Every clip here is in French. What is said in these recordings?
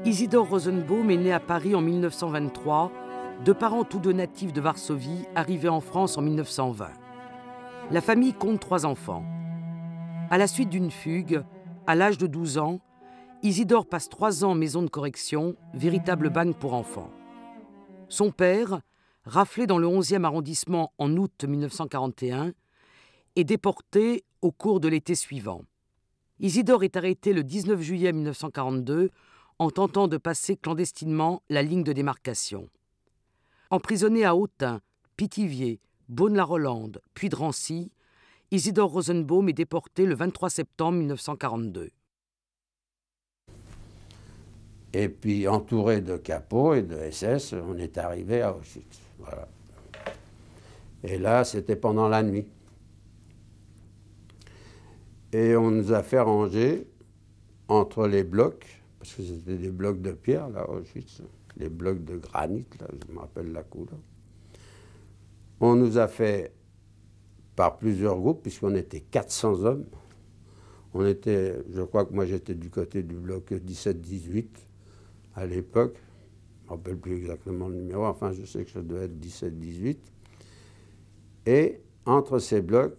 Isidore Rosenbaum est né à Paris en 1923, de parents tous deux natifs de Varsovie, arrivés en France en 1920. La famille compte 3 enfants. À la suite d'une fugue, à l'âge de 12 ans, Isidore passe 3 ans en maison de correction, véritable bagne pour enfants. Son père, raflé dans le 11e arrondissement en août 1941, est déporté au cours de l'été suivant. Isidore est arrêté le 19 juillet 1942 en tentant de passer clandestinement la ligne de démarcation. Emprisonné à Autun, Pithiviers, Beaune-la-Rolande, puis Drancy, Isidore Rosenbaum est déporté le 23 septembre 1942. Et puis, entouré de capots et de SS, on est arrivé à Auschwitz. Voilà. Et là, c'était pendant la nuit. Et on nous a fait ranger entre les blocs, parce que c'était des blocs de pierre, là, Auschwitz, les blocs de granit, là, je me rappelle la couleur. On nous a fait par plusieurs groupes, puisqu'on était 400 hommes. On était, je crois que moi j'étais du côté du bloc 17-18 à l'époque. Je ne me rappelle plus exactement le numéro, enfin je sais que ça doit être 17-18. Et entre ces blocs,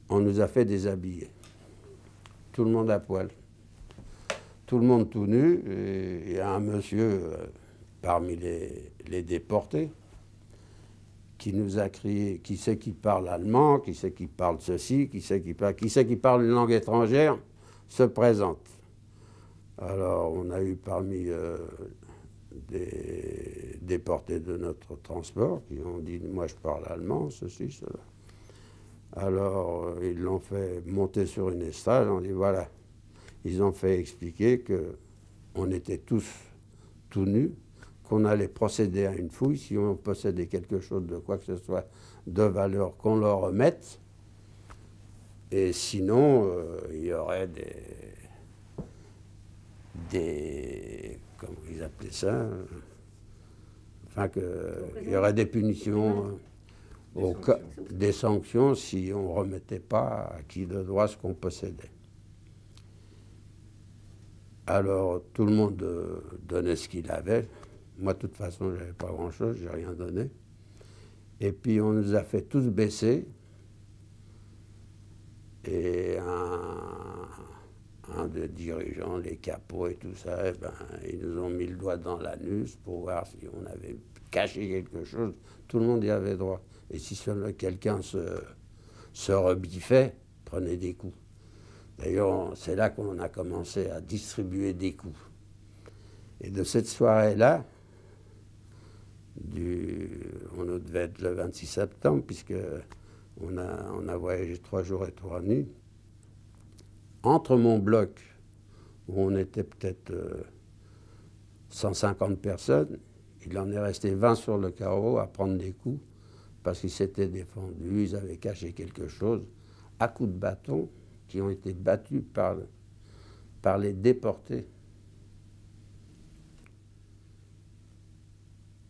on nous a fait déshabiller. Tout le monde à poil. Tout le monde tout nu. Et il y a un monsieur parmi les déportés qui nous a crié, qui sait qui parle allemand, qui sait qui parle ceci, qui sait qui parle une langue étrangère, se présente. Alors, on a eu parmi des déportés de notre transport qui ont dit « moi je parle allemand, ceci, cela ». Alors, ils l'ont fait monter sur une estrade, on dit « voilà ». Ils ont fait expliquer qu'on était tous tout nus, qu'on allait procéder à une fouille, si on possédait quelque chose de quoi que ce soit de valeur, qu'on le remette. Et sinon, il y aurait des comment ils appelaient ça, enfin il y aurait des punitions, des sanctions si on ne remettait pas à qui de droit ce qu'on possédait. Alors tout le monde donnait ce qu'il avait. Moi, de toute façon, je n'avais pas grand-chose, je n'ai rien donné. Et puis on nous a fait tous baisser. Et un des dirigeants, les capots et tout ça, eh ben, ils nous ont mis le doigt dans l'anus pour voir si on avait caché quelque chose. Tout le monde y avait droit. Et si quelqu'un se rebiffait, prenait des coups. D'ailleurs, c'est là qu'on a commencé à distribuer des coups. Et de cette soirée-là, on devait être le 26 septembre, puisqu'on a voyagé 3 jours et 3 nuits. Entre mon bloc, où on était peut-être 150 personnes, il en est resté 20 sur le carreau à prendre des coups, parce qu'ils s'étaient défendus, ils avaient caché quelque chose, à coups de bâton, qui ont été battus par les déportés.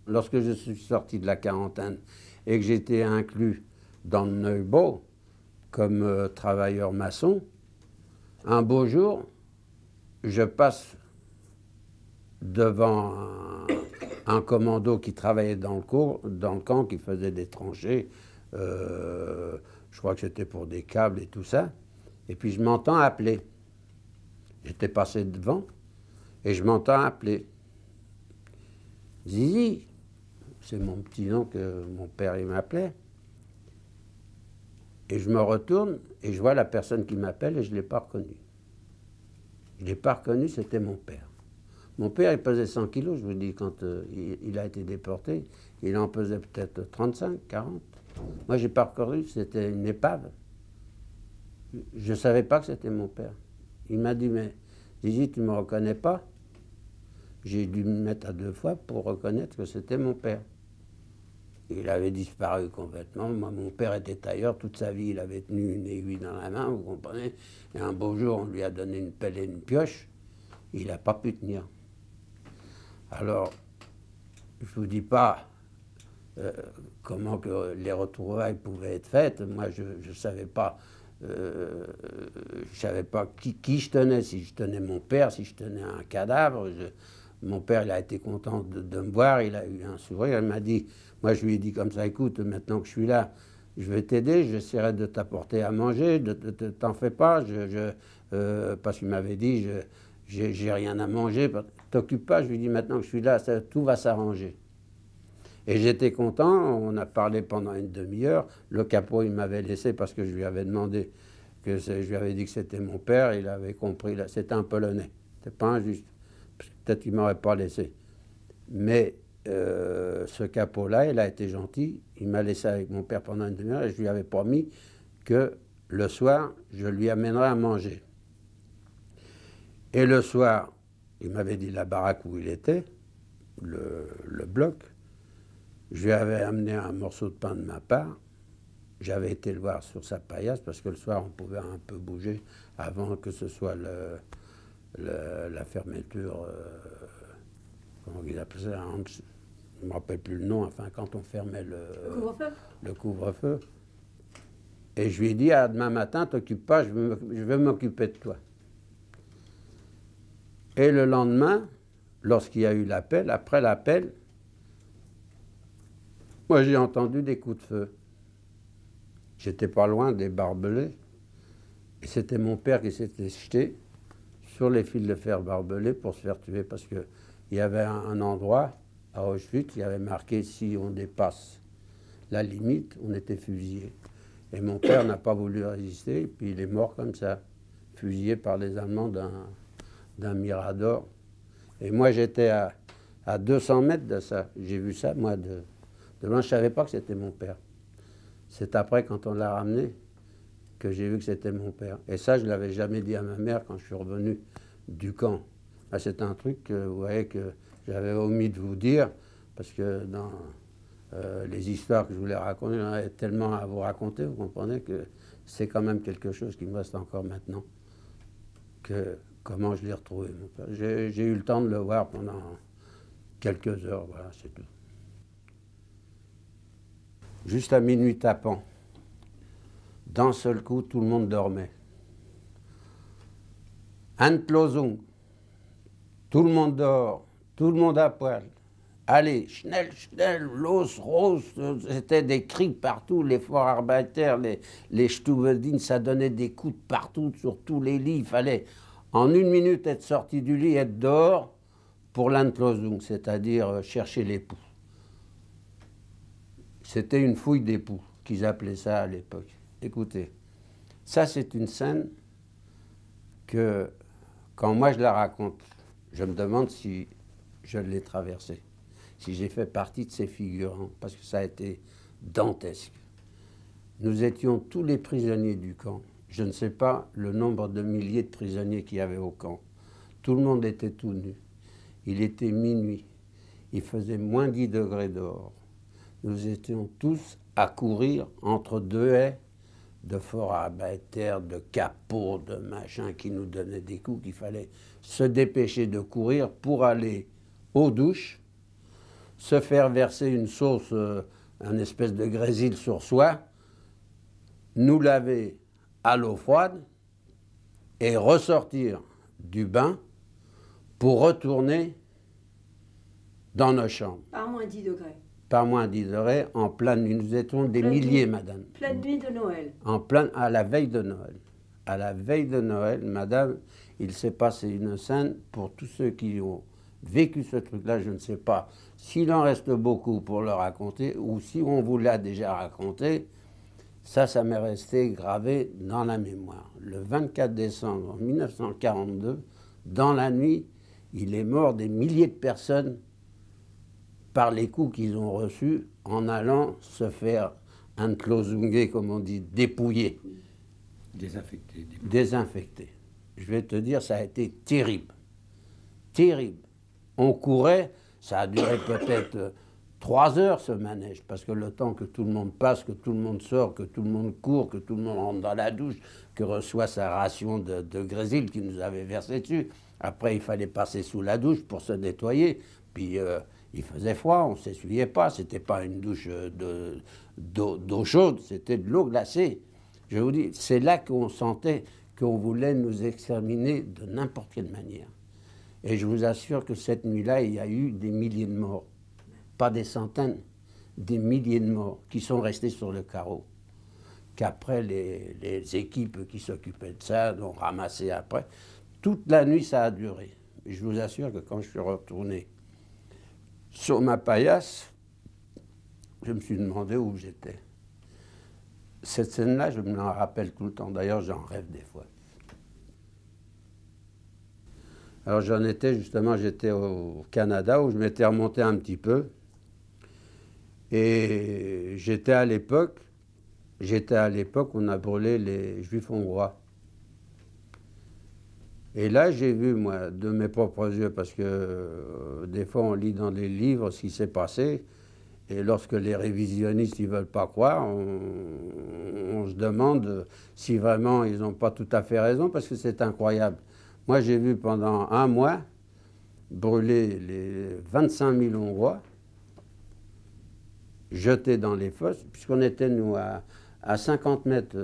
Lorsque je suis sorti de la quarantaine et que j'étais inclus dans le Neubau comme travailleur maçon, un beau jour, je passe devant un commando qui travaillait dans le camp, qui faisait des tranchées. Je crois que c'était pour des câbles et tout ça. Et puis je m'entends appeler. J'étais passé devant et je m'entends appeler. Zizi, c'est mon petit nom que mon père il m'appelait. Et je me retourne et je vois la personne qui m'appelle et je ne l'ai pas reconnu. Je ne l'ai pas reconnu, c'était mon père. Mon père, il pesait 100 kilos, je vous dis, quand il a été déporté. Il en pesait peut-être 35, 40. Moi, je n'ai pas reconnu, c'était une épave. Je ne savais pas que c'était mon père. Il m'a dit, mais Zizi, tu ne me reconnais pas? J'ai dû me mettre à 2 fois pour reconnaître que c'était mon père. Il avait disparu complètement. Moi, mon père était tailleur. Toute sa vie, il avait tenu une aiguille dans la main, vous comprenez. Et un beau jour, on lui a donné une pelle et une pioche. Il n'a pas pu tenir. Alors, je ne vous dis pas comment que les retrouvailles pouvaient être faites. Moi, je ne savais pas je savais pas qui je tenais, si je tenais mon père, si je tenais un cadavre. Mon père, il a été content de me voir, il a eu un sourire, il m'a dit, moi je lui ai dit comme ça, écoute, maintenant que je suis là, je vais t'aider, j'essaierai de t'apporter à manger, t'en fais pas, parce qu'il m'avait dit, j'ai rien à manger, t'occupe pas, je lui ai dit, maintenant que je suis là, tout va s'arranger. Et j'étais content, on a parlé pendant une demi-heure, le capot il m'avait laissé parce que je lui avais demandé, je lui avais dit que c'était mon père, il avait compris, c'était un Polonais, c'était pas injuste. Peut-être qu'il ne m'aurait pas laissé. Mais ce capot-là, il a été gentil. Il m'a laissé avec mon père pendant une demi-heure et je lui avais promis que le soir, je lui amènerais à manger. Et le soir, il m'avait dit la baraque où il était, le bloc. Je lui avais amené un morceau de pain de ma part. J'avais été le voir sur sa paillasse parce que le soir, on pouvait un peu bouger avant que ce soit la fermeture, comment ils appellent ça, je ne me rappelle plus le nom, enfin quand on fermait le couvre-feu. Et je lui ai dit, ah, demain matin, t'occupe pas, je vais m'occuper de toi. Et le lendemain, lorsqu'il y a eu l'appel, après l'appel, moi j'ai entendu des coups de feu. J'étais pas loin des barbelés, et c'était mon père qui s'était jeté sur les fils de fer barbelés pour se faire tuer, parce qu'il y avait un endroit à Auschwitz qui avait marqué « si on dépasse la limite, on était fusillé ». Et mon père n'a pas voulu résister, et puis il est mort comme ça, fusillé par les Allemands d'un Mirador. Et moi j'étais à 200 mètres de ça, j'ai vu ça, moi, de loin, je ne savais pas que c'était mon père. C'est après, quand on l'a ramené, que j'ai vu que c'était mon père. Et ça, je ne l'avais jamais dit à ma mère quand je suis revenu du camp. C'est un truc que vous voyez que j'avais omis de vous dire, parce que dans les histoires que je voulais raconter, j'en avais tellement à vous raconter, vous comprenez, que c'est quand même quelque chose qui me reste encore maintenant. Que comment je l'ai retrouvé, mon père. J'ai eu le temps de le voir pendant quelques heures, voilà, c'est tout. Juste à minuit tapant, d'un seul coup, tout le monde dormait. Endlosung, tout le monde dort, tout le monde à poil. Allez, schnell, schnell, los, raus, c'était des cris partout, les Vorarbeiter, les Stubedines, ça donnait des coups de partout, sur tous les lits. Il fallait en une minute être sorti du lit, être dehors pour l'Endlosung, c'est-à-dire chercher l'époux. C'était une fouille d'époux, qu'ils appelaient ça à l'époque. Écoutez, ça c'est une scène que, quand moi je la raconte, je me demande si je l'ai traversée, si j'ai fait partie de ces figurants, parce que ça a été dantesque. Nous étions tous les prisonniers du camp. Je ne sais pas le nombre de milliers de prisonniers qu'il y avait au camp. Tout le monde était tout nu. Il était minuit. Il faisait moins 10 degrés dehors. Nous étions tous à courir entre deux haies de Vorarbeiter, de capots, de machins qui nous donnaient des coups, qu'il fallait se dépêcher de courir pour aller aux douches, se faire verser une sauce, un espèce de grésil sur soi, nous laver à l'eau froide et ressortir du bain pour retourner dans nos chambres. Par moins 10 degrés. Par moins 10 degrés, en pleine nuit. Nous étions des milliers, madame. Pleine nuit de Noël. À la veille de Noël. À la veille de Noël, madame, il s'est passé une scène pour tous ceux qui ont vécu ce truc-là. Je ne sais pas s'il en reste beaucoup pour le raconter ou si on vous l'a déjà raconté. Ça m'est resté gravé dans la mémoire. Le 24 décembre 1942, dans la nuit, il est mort des milliers de personnes par les coups qu'ils ont reçus en allant se faire endlosunger, comme on dit, dépouiller. Désinfecté. Désinfecté. Je vais te dire, ça a été terrible. Terrible. On courait, ça a duré peut-être 3 heures ce manège, parce que le temps que tout le monde passe, que tout le monde sort, que tout le monde court, que tout le monde rentre dans la douche, que reçoit sa ration de grésil qui nous avait versé dessus. Après, il fallait passer sous la douche pour se nettoyer. Puis il faisait froid, on ne s'essuyait pas, c'était pas une douche d'eau chaude, c'était de l'eau glacée. Je vous dis, c'est là qu'on sentait qu'on voulait nous exterminer de n'importe quelle manière. Et je vous assure que cette nuit-là, il y a eu des milliers de morts. Pas des centaines, des milliers de morts qui sont restés sur le carreau. Qu'après, les équipes qui s'occupaient de ça l'ont ramassé après. Toute la nuit, ça a duré. Et je vous assure que quand je suis retourné sur ma paillasse, je me suis demandé où j'étais. Cette scène-là, je me la rappelle tout le temps. D'ailleurs, j'en rêve des fois. Alors j'en étais justement, j'étais au Canada où je m'étais remonté un petit peu. Et j'étais à l'époque, on a brûlé les Juifs hongrois. Et là, j'ai vu, moi, de mes propres yeux, parce que des fois, on lit dans les livres ce qui s'est passé, et lorsque les révisionnistes ne veulent pas croire, on se demande si vraiment ils n'ont pas tout à fait raison, parce que c'est incroyable. Moi, j'ai vu pendant un mois brûler les 25 000 Hongrois, jetés dans les fosses, puisqu'on était, nous, à 50 mètres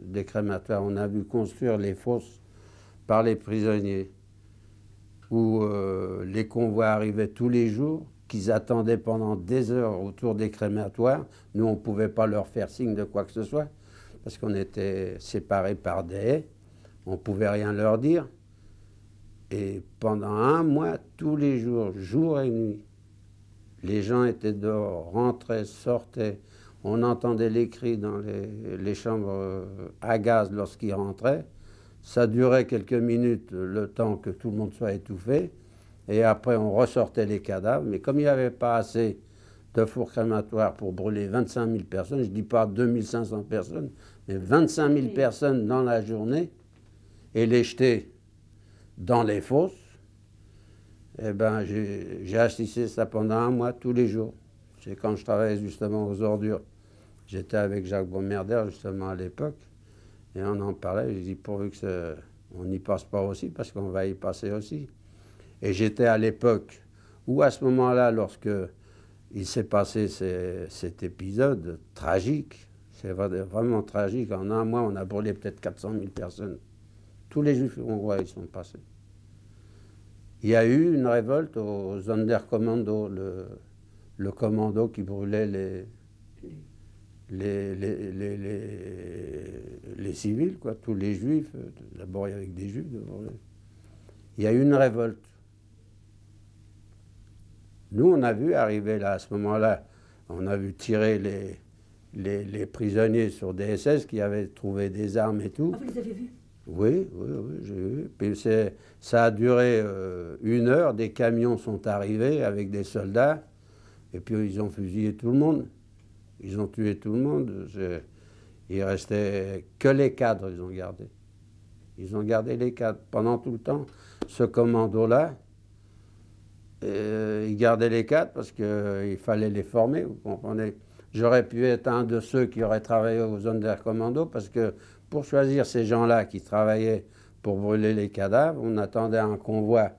des crématoires. On a vu construire les fosses par les prisonniers, où les convois arrivaient tous les jours, qu'ils attendaient pendant des heures autour des crématoires. Nous, on ne pouvait pas leur faire signe de quoi que ce soit, parce qu'on était séparés par des haies. On ne pouvait rien leur dire. Et pendant un mois, tous les jours, jour et nuit, les gens étaient dehors, rentraient, sortaient. On entendait les cris dans les chambres à gaz lorsqu'ils rentraient. Ça durait quelques minutes, le temps que tout le monde soit étouffé. Et après, on ressortait les cadavres. Mais comme il n'y avait pas assez de fours crématoires pour brûler 25 000 personnes, je ne dis pas 2500 personnes, mais 25 000 personnes dans la journée, et les jeter dans les fosses, eh ben, j'ai assisté ça pendant un mois, tous les jours. C'est quand je travaillais justement aux ordures. J'étais avec Jacques Beaumerder, justement, à l'époque, et on en parlait. J'ai dit, pourvu qu'on n'y passe pas aussi, parce qu'on va y passer aussi. Et j'étais à l'époque où, à ce moment-là, lorsque il s'est passé cet épisode tragique, c'est vraiment tragique, en un mois, on a brûlé peut-être 400 000 personnes. Tous les Juifs hongrois, ils sont passés. Il y a eu une révolte au Sonderkommando, le commando qui brûlait les civils, quoi, tous les Juifs. D'abord, il y avait des Juifs. Il y a eu une révolte. Nous, on a vu arriver là, à ce moment-là, on a vu tirer les prisonniers sur des SS qui avaient trouvé des armes et tout. Ah, vous les avez vus? Oui, j'ai vu. Puis ça a duré 1 heure, des camions sont arrivés avec des soldats, et puis ils ont fusillé tout le monde. Ils ont tué tout le monde. Il restait que les cadres, ils ont gardé. Ils ont gardé les cadres pendant tout le temps. Ce commando-là, il gardait les cadres parce qu'il fallait les former, vous comprenez. J'aurais pu être un de ceux qui auraient travaillé aux Sonderkommando parce que pour choisir ces gens-là qui travaillaient pour brûler les cadavres, on attendait un convoi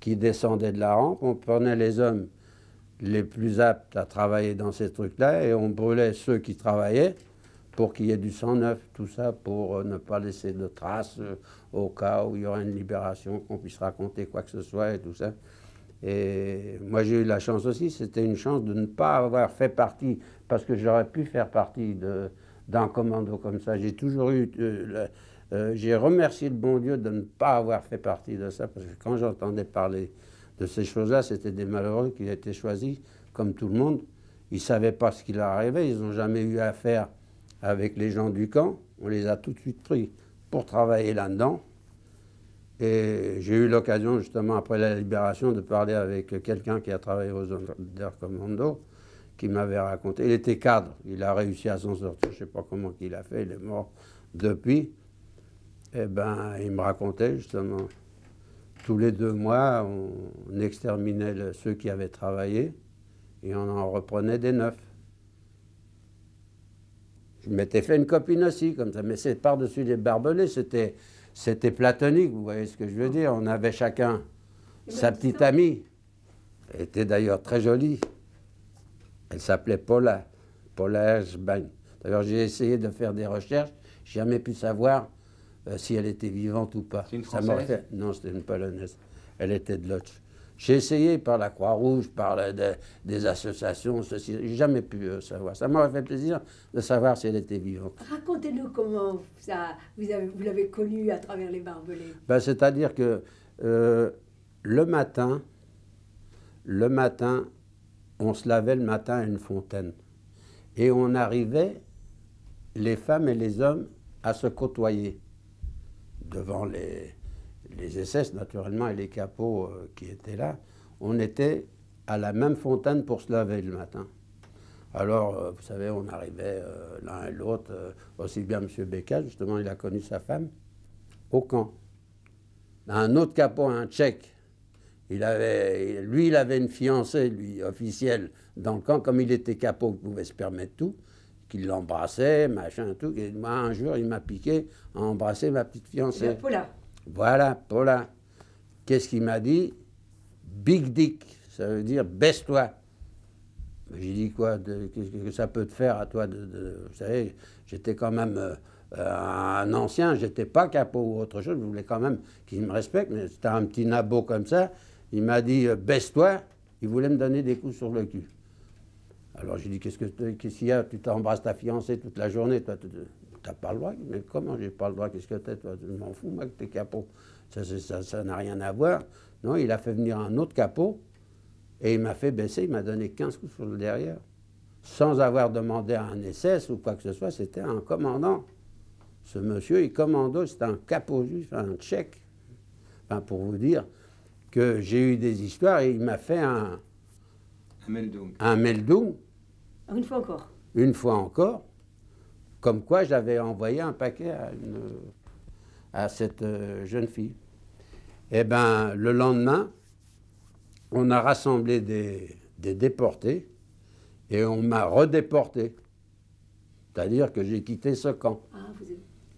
qui descendait de la rampe, on prenait les hommes les plus aptes à travailler dans ces trucs-là et on brûlait ceux qui travaillaient pour qu'il y ait du sang neuf, tout ça pour ne pas laisser de traces au cas où il y aurait une libération, qu'on puisse raconter quoi que ce soit et tout ça. Et moi j'ai eu la chance aussi, c'était une chance de ne pas avoir fait partie, parce que j'aurais pu faire partie d'un commando comme ça. J'ai toujours eu, j'ai remercié le bon Dieu de ne pas avoir fait partie de ça, parce que quand j'entendais parler de ces choses-là, c'était des malheureux qui étaient choisis, comme tout le monde. Ils ne savaient pas ce qui leur arrivait, ils n'ont jamais eu affaire avec les gens du camp. On les a tout de suite pris pour travailler là-dedans. Et j'ai eu l'occasion, justement, après la libération, de parler avec quelqu'un qui a travaillé aux Sonderkommando, qui m'avait raconté. Il était cadre, il a réussi à s'en sortir, je ne sais pas comment il a fait, il est mort depuis. Eh bien, il me racontait, justement, tous les 2 mois, on exterminait ceux qui avaient travaillé et on en reprenait des neufs. Je m'étais fait une copine aussi, comme ça, mais c'est par-dessus les barbelés, c'était platonique, vous voyez ce que je veux dire. On avait chacun sa petite amie. Elle était d'ailleurs très jolie. Elle s'appelait Paula Herzbein. D'ailleurs, j'ai essayé de faire des recherches, j'ai jamais pu savoir si elle était vivante ou pas. C'est une Ça Française? fait... Non, c'était une Polonaise. Elle était de Lodz. J'ai essayé par la Croix-Rouge, par des associations, ceci, j'ai jamais pu savoir. Ça m'aurait fait plaisir de savoir si elle était vivante. Racontez-nous comment ça, vous l'avez connue à travers les barbelés. Ben, c'est-à-dire que le matin, on se lavait le matin à une fontaine. Et on arrivait, les femmes et les hommes, à se côtoyer devant les SS, naturellement, et les capots qui étaient là. On était à la même fontaine pour se laver le matin. Alors, vous savez, on arrivait l'un et l'autre, aussi bien M. Becca, justement, il a connu sa femme, au camp. Un autre capot, un Tchèque, il avait une fiancée, lui, officielle, dans le camp, comme il était capot, il pouvait se permettre tout, qu'il l'embrassait, machin, tout. Et moi, un jour, il m'a piqué à embrasser ma petite fiancée. Paula. Voilà, Paula. Qu'est-ce qu'il m'a dit? Big dick, ça veut dire baisse-toi. J'ai dit quoi? Qu'est-ce que ça peut te faire à toi vous savez, j'étais quand même un ancien, j'étais pas capot ou autre chose, je voulais quand même qu'il me respecte, mais c'était un petit nabot comme ça. Il m'a dit baisse-toi, il voulait me donner des coups sur le cul. Alors j'ai dit qu'est-ce qu'il y a? Tu t'embrasses ta fiancée toute la journée, toi, t'as pas le droit. Mais comment j'ai pas le droit? Qu'est-ce que t'es, toi? Je m'en fous, moi, que t'es capot. Ça n'a rien à voir. Non, il a fait venir un autre capot et il m'a fait baisser, il m'a donné 15 coups sur le derrière. Sans avoir demandé à un SS ou quoi que ce soit, c'était un commandant. Ce monsieur, il commandait, c'était un capot juif, un Tchèque. Enfin, pour vous dire que j'ai eu des histoires et il m'a fait un Meldung. Un meldung. Une fois encore. Une fois encore. Comme quoi j'avais envoyé un paquet à cette jeune fille. Eh bien, le lendemain, on a rassemblé des déportés et on m'a redéporté. C'est-à-dire que j'ai quitté ce camp. Ah,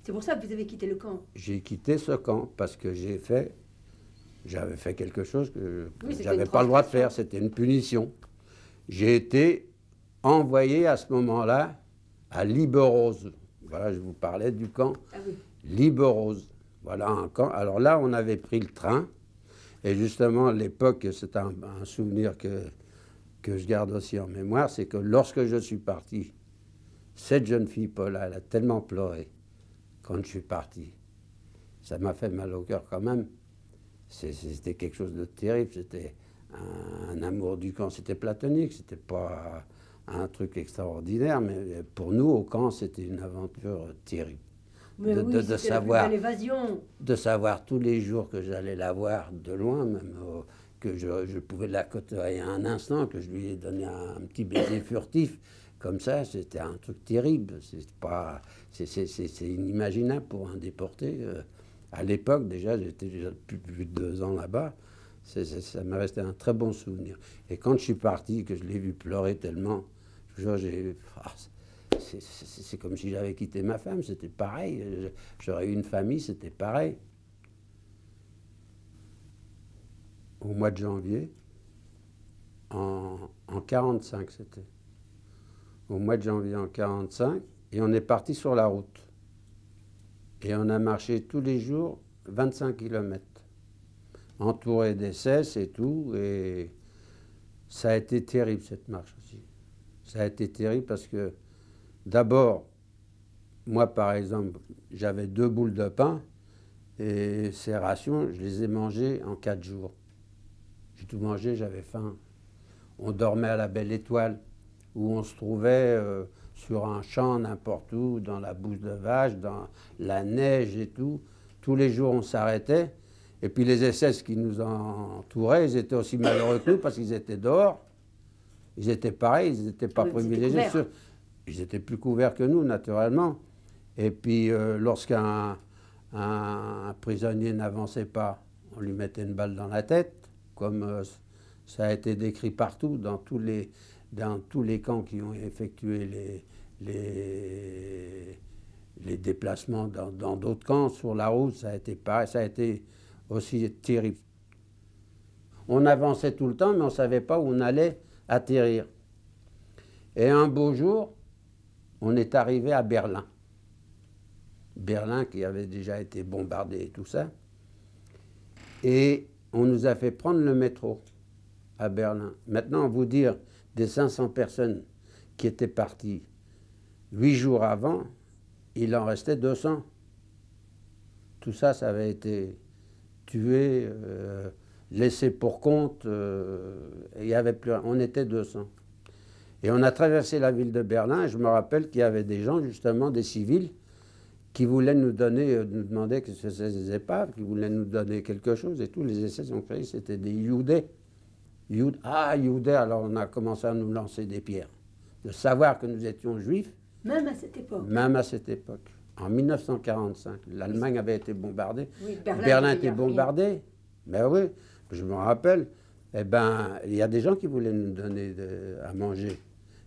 c'est pour ça que vous avez quitté le camp. J'ai quitté ce camp parce que j'avais fait quelque chose que Oui, je n'avais pas le droit de faire. C'était une punition. J'ai été envoyé à ce moment-là à Liberose. Voilà, je vous parlais du camp. Ah oui. Liberose. Voilà un camp. Alors là, on avait pris le train. Et justement, à l'époque, c'est un souvenir que je garde aussi en mémoire, c'est que lorsque je suis parti, cette jeune fille, Paula, elle a tellement pleuré quand je suis parti. Ça m'a fait mal au cœur quand même. C'était quelque chose de terrible. C'était un amour du camp. C'était platonique. C'était pas un truc extraordinaire. Mais pour nous, au camp, c'était une aventure terrible. Mais oui, c'était la plus belle évasion. De savoir tous les jours que j'allais la voir de loin, même que je pouvais la côtoyer un instant, que je lui ai donné un petit baiser furtif. Comme ça, c'était un truc terrible. C'est inimaginable pour un déporté. À l'époque, déjà, j'étais déjà plus de 2 ans là-bas. Ça m'a resté un très bon souvenir. Et quand je suis parti, que je l'ai vu pleurer tellement, c'est comme si j'avais quitté ma femme. C'était pareil. J'aurais eu une famille, c'était pareil. Au mois de janvier, en 45, c'était. Au mois de janvier en 45, et on est parti sur la route. Et on a marché tous les jours 25 km, entouré d'SS et tout, et ça a été terrible cette marche aussi. Ça a été terrible parce que, d'abord, moi par exemple, j'avais 2 boules de pain, et ces rations, je les ai mangées en 4 jours. J'ai tout mangé, j'avais faim. On dormait à la Belle Étoile, où on se trouvait sur un champ n'importe où, dans la bouse de vache, dans la neige et tout. Tous les jours, on s'arrêtait. Et puis les SS qui nous entouraient, ils étaient aussi malheureux que nous parce qu'ils étaient dehors. Ils étaient pareils, ils n'étaient pas privilégiés. Ils étaient plus couverts que nous, naturellement. Et puis lorsqu'un prisonnier n'avançait pas, on lui mettait une balle dans la tête, comme ça a été décrit partout, dans tous les camps qui ont effectué les déplacements dans d'autres camps, sur la route, ça a été pareil, ça a été aussi terrible. On avançait tout le temps, mais on ne savait pas où on allait atterrir. Et un beau jour, on est arrivé à Berlin. Berlin qui avait déjà été bombardé et tout ça. Et on nous a fait prendre le métro à Berlin. Maintenant, vous dire, des 500 personnes qui étaient parties 8 jours avant, il en restait 200. Tout ça, ça avait été tué, laissé pour compte. Il y avait plus, on était 200. Et on a traversé la ville de Berlin, et je me rappelle qu'il y avait des gens, justement, des civils, qui voulaient nous donner, nous demander que c'était des épaves, qui voulaient nous donner quelque chose, et tous les SS ont créé, c'était des Youdais. Ah, Youdais, alors on a commencé à nous lancer des pierres. De savoir que nous étions juifs. Même à cette époque. Même à cette époque. En 1945, l'Allemagne avait été bombardée. Oui, Berlin était bombardé. Mais oui, je me rappelle, eh ben, il y a des gens qui voulaient nous donner à manger.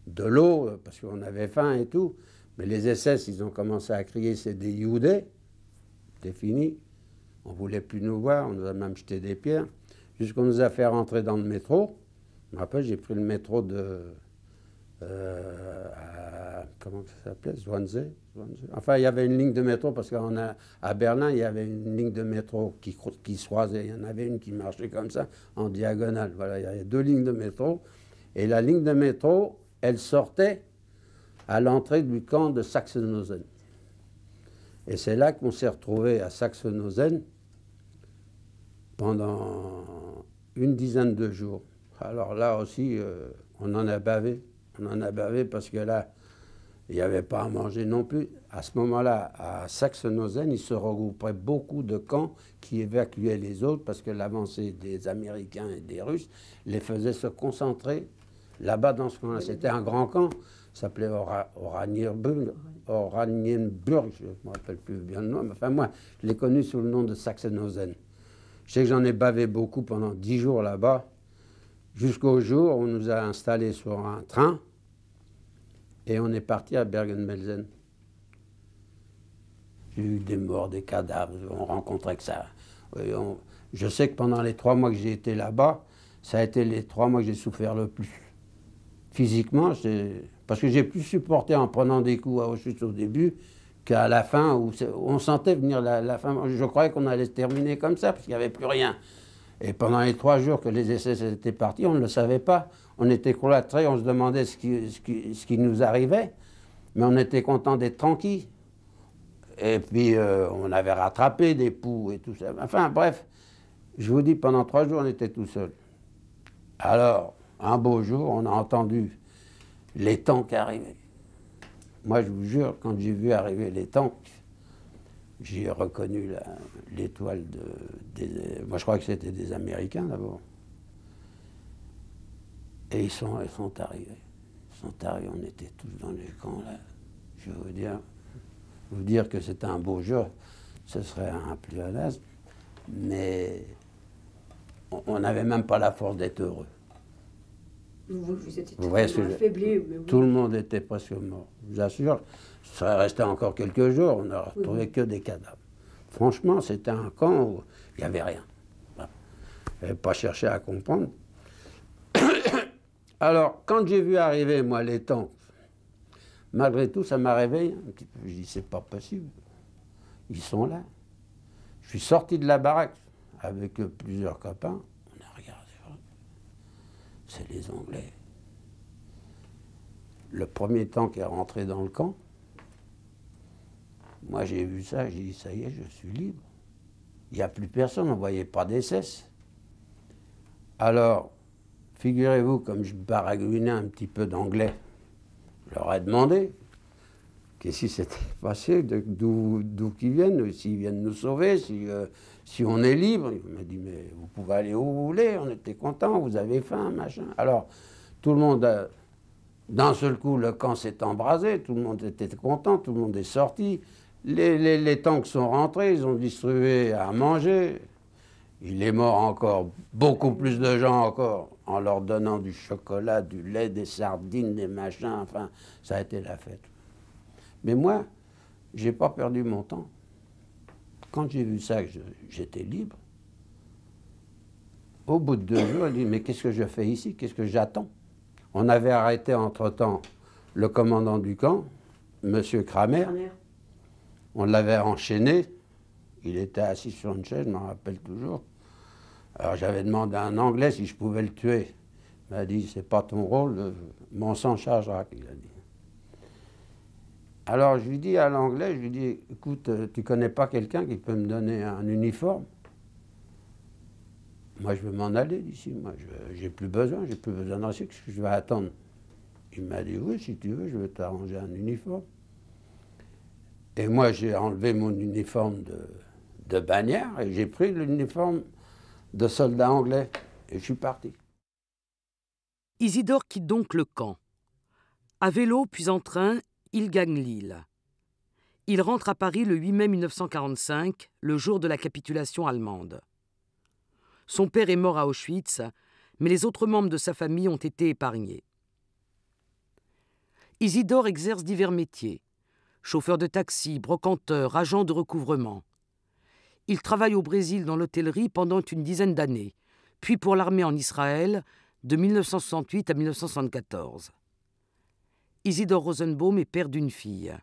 De l'eau, parce qu'on avait faim et tout. Mais les SS, ils ont commencé à crier, c'est des Youdais. C'était fini. On ne voulait plus nous voir, on nous a même jeté des pierres. Jusqu'on nous a fait rentrer dans le métro. Je me rappelle, j'ai pris le métro de... comment ça s'appelait? Zwanze. Enfin, il y avait une ligne de métro, parce qu'à Berlin, il y avait une ligne de métro qui se croisait. Il y en avait une qui marchait comme ça, en diagonale. Voilà, il y avait 2 lignes de métro. Et la ligne de métro, elle sortait à l'entrée du camp de Sachsenhausen. Et c'est là qu'on s'est retrouvé à Sachsenhausen pendant une dizaine de jours. Alors là aussi, on en a bavé. On en a bavé parce que là, il n'y avait pas à manger non plus. À ce moment-là, à Sachsenhausen, il se regroupait beaucoup de camps qui évacuaient les autres parce que l'avancée des Américains et des Russes les faisait se concentrer là-bas dans ce camp-là. C'était un grand camp, ça s'appelait Oranienburg, je ne me rappelle plus bien le nom, mais enfin moi, je l'ai connu sous le nom de Sachsenhausen. Je sais que j'en ai bavé beaucoup pendant 10 jours là-bas, jusqu'au jour où on nous a installés sur un train et on est parti à Bergen-Belsen. J'ai eu des morts, des cadavres, on rencontrait que ça. Je sais que pendant les 3 mois que j'ai été là-bas, ça a été les 3 mois que j'ai souffert le plus. Physiquement, parce que j'ai plus supporté en prenant des coups à Auschwitz au début qu'à la fin, où on sentait venir la fin. Je croyais qu'on allait se terminer comme ça, parce qu'il n'y avait plus rien. Et pendant les 3 jours que les SS étaient partis, on ne le savait pas. On était cloîtrés, on se demandait ce qui nous arrivait, mais on était content d'être tranquilles. Et puis, on avait rattrapé des poux et tout ça. Enfin, bref, je vous dis, pendant 3 jours, on était tout seuls. Alors, un beau jour, on a entendu les tanks arriver. Moi, je vous jure, quand j'ai vu arriver les tanks, j'ai reconnu l'étoile moi, je crois que c'était des Américains, d'abord. Et ils sont arrivés. Ils sont arrivés, on était tous dans les camps, là. Je vais vous dire que c'était un beau jour, ce serait un pléonasme, mais on n'avait même pas la force d'être heureux. Vous étiez affaibli. Tout le monde était presque mort. Je vous assure, ça serait resté encore quelques jours, on n'aurait retrouvé que des cadavres. Franchement, c'était un camp où il n'y avait rien. Je n'avais pas cherché à comprendre. Alors, quand j'ai vu arriver, moi, les tanks, malgré tout, ça m'a réveillé un petit peu. Je dis, c'est pas possible. Ils sont là. Je suis sorti de la baraque avec plusieurs copains. On a regardé. C'est les Anglais. Le premier tank est rentré dans le camp. Moi, j'ai vu ça, j'ai dit, ça y est, je suis libre. Il n'y a plus personne, on ne voyait pas d'SS. Alors, figurez-vous, comme je baragouinais un petit peu d'anglais, je leur ai demandé qu'est-ce qui s'était passé, d'où qu'ils viennent, s'ils viennent nous sauver, si on est libre. Il m'a dit, mais vous pouvez aller où vous voulez, on était contents, vous avez faim, machin. Alors, tout le monde, d'un seul coup, le camp s'est embrasé, tout le monde était content, tout le monde est sorti. Les tanks sont rentrés, ils ont distribué à manger. Il est mort encore, beaucoup plus de gens encore, en leur donnant du chocolat, du lait, des sardines, des machins, enfin, ça a été la fête. Mais moi, j'ai pas perdu mon temps. Quand j'ai vu ça, que j'étais libre, au bout de 2 jours, il dit, mais qu'est-ce que je fais ici? Qu'est-ce que j'attends? On avait arrêté entre-temps le commandant du camp, Monsieur Kramer. On l'avait enchaîné. Il était assis sur une chaise, je m'en rappelle toujours. Alors j'avais demandé à un Anglais si je pouvais le tuer. Il m'a dit, c'est pas ton rôle, mais on s'en chargera, il a dit. Alors je lui dis à l'Anglais, je lui dis, écoute, tu connais pas quelqu'un qui peut me donner un uniforme? Moi je veux m'en aller d'ici, moi j'ai plus besoin de rester, qu'est-ce que je vais attendre? Il m'a dit, oui, si tu veux, je vais t'arranger un uniforme. Et moi j'ai enlevé mon uniforme de bannière et j'ai pris l'uniforme de soldat anglais et je suis parti. Isidore quitte donc le camp. À vélo puis en train, il gagne Lille. Il rentre à Paris le 8 mai 1945, le jour de la capitulation allemande. Son père est mort à Auschwitz, mais les autres membres de sa famille ont été épargnés. Isidore exerce divers métiers. Chauffeur de taxi, brocanteur, agent de recouvrement. Il travaille au Brésil dans l'hôtellerie pendant une dizaine d'années, puis pour l'armée en Israël de 1968 à 1974. Isidore Rosenbaum est père d'une fille.